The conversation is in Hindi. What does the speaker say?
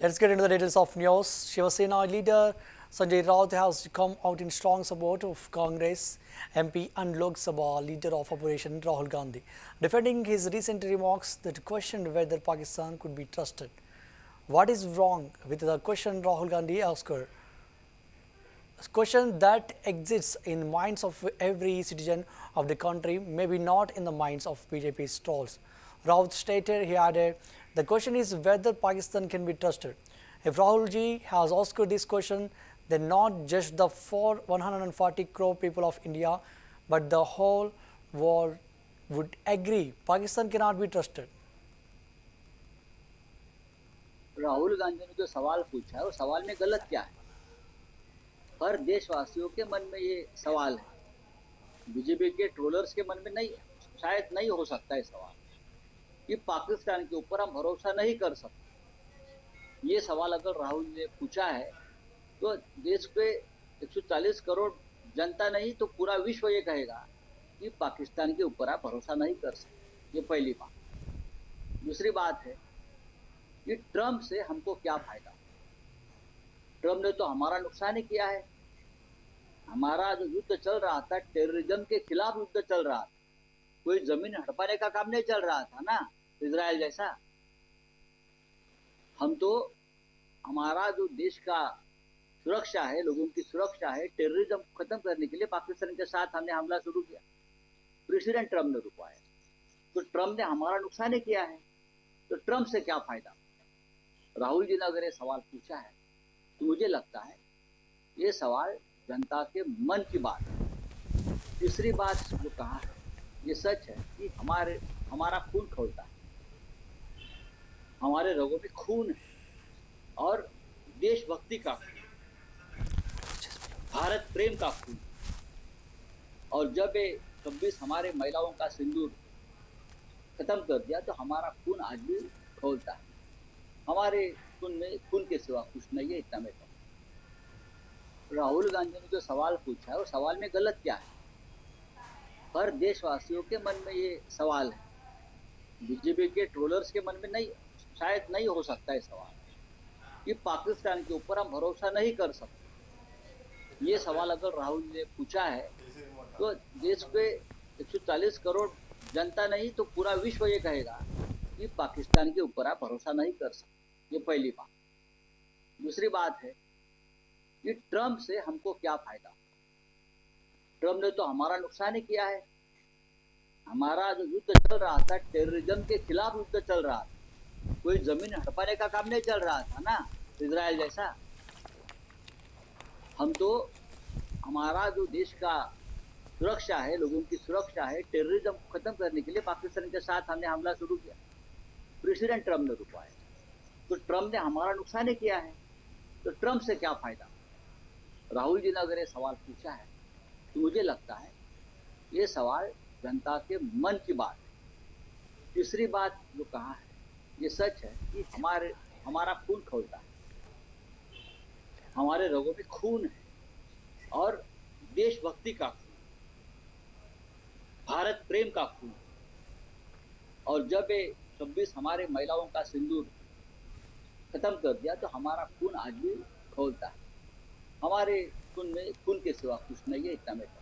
Let's get into the details of news. Shiva Sena leader Sanjay Raut has come out in strong support of Congress MP and Lok Sabha leader of opposition Rahul Gandhi, defending his recent remarks that questioned whether Pakistan could be trusted. What is wrong with the question, Rahul Gandhi asked her? A question that exists in minds of every citizen of the country, maybe not in the minds of BJP's trolls. Raut stated, he added, the question is whether Pakistan can be trusted. If Rahulji has asked this question, then not just the 140 crore people of India, but the whole world would agree Pakistan cannot be trusted. Rahul Gandhi ने जो सवाल पूछा है वो सवाल में गलत क्या है? हर देशवासियों के मन में ये सवाल है, बीजेपी के ट्रोलर्स के मन में नहीं, शायद नहीं हो सकता है सवाल कि पाकिस्तान के ऊपर हम भरोसा नहीं कर सकते। ये सवाल अगर राहुल ने पूछा है तो देश पे 140 करोड़ जनता नहीं तो पूरा विश्व ये कहेगा कि पाकिस्तान के ऊपर आप भरोसा नहीं कर सकते। ये पहली बात। दूसरी बात है कि ट्रम्प से हमको क्या फायदा? ट्रम्प ने तो हमारा नुकसान ही किया है। हमारा जो युद्ध चल रहा था, टेररिज्म के खिलाफ युद्ध चल रहा था, कोई जमीन हड़पाने का काम नहीं चल रहा था ना, इजराइल जैसा। हम तो हमारा जो देश का सुरक्षा है, लोगों की सुरक्षा है, टेररिज्म खत्म करने के लिए पाकिस्तान के साथ हमने हमला शुरू किया। प्रेसिडेंट ट्रम्प ने रुकवाया, तो ट्रम्प ने हमारा नुकसान ही किया है। तो ट्रम्प से क्या फायदा? राहुल जी ने अगर ये सवाल पूछा है तो मुझे लगता है ये सवाल जनता के मन की बात है। तीसरी बात जो कहा है ये सच है कि हमारा खून खौलता है, हमारे रगों में खून है और देशभक्ति का खून, भारत प्रेम का खून। और जब ये 26 हमारे महिलाओं का सिंदूर खत्म कर दिया तो हमारा खून आज भी खौलता है। हमारे खून में खून के सिवा कुछ नहीं है, इतना मैं कहूँ। राहुल गांधी ने जो सवाल पूछा है वो सवाल में गलत क्या है? हर देशवासियों के मन में ये सवाल है, बीजेपी के ट्रोलर्स के मन में नहीं, शायद नहीं हो सकता है सवाल कि पाकिस्तान के ऊपर हम भरोसा नहीं कर सकते। ये सवाल अगर राहुल ने पूछा है तो देश पे 140 करोड़ जनता नहीं तो पूरा विश्व ये कहेगा कि पाकिस्तान के ऊपर आप भरोसा नहीं कर सकते। ये पहली बात। दूसरी बात है कि ट्रम्प से हमको क्या फायदा? ट्रम्प ने तो हमारा नुकसान ही किया है। हमारा जो युद्ध चल रहा था, टेररिज्म के खिलाफ युद्ध चल रहा था, कोई जमीन हड़पाने का काम नहीं चल रहा था ना, इजराइल जैसा। हम तो हमारा जो देश का सुरक्षा है, लोगों की सुरक्षा है, टेररिज्म खत्म करने के लिए पाकिस्तान के साथ हमने हमला शुरू किया। प्रेसिडेंट ट्रम्प ने रुकवाया, तो ट्रम्प ने हमारा नुकसान ही किया है। तो ट्रम्प से क्या फायदा? राहुल जी ने अगर ये सवाल पूछा है तो मुझे लगता है ये सवाल जनता के मन की बात है। तीसरी बात जो कहा है ये सच है कि हमारा खून खौलता है, हमारे रगों में खून है और देशभक्ति का खून, भारत प्रेम का खून। और जब ये 26 हमारे महिलाओं का सिंदूर खत्म कर दिया तो हमारा खून आज भी खौलता है। हमारे खून में खून के सिवा कुछ नहीं है, इतना मैं कहूँ।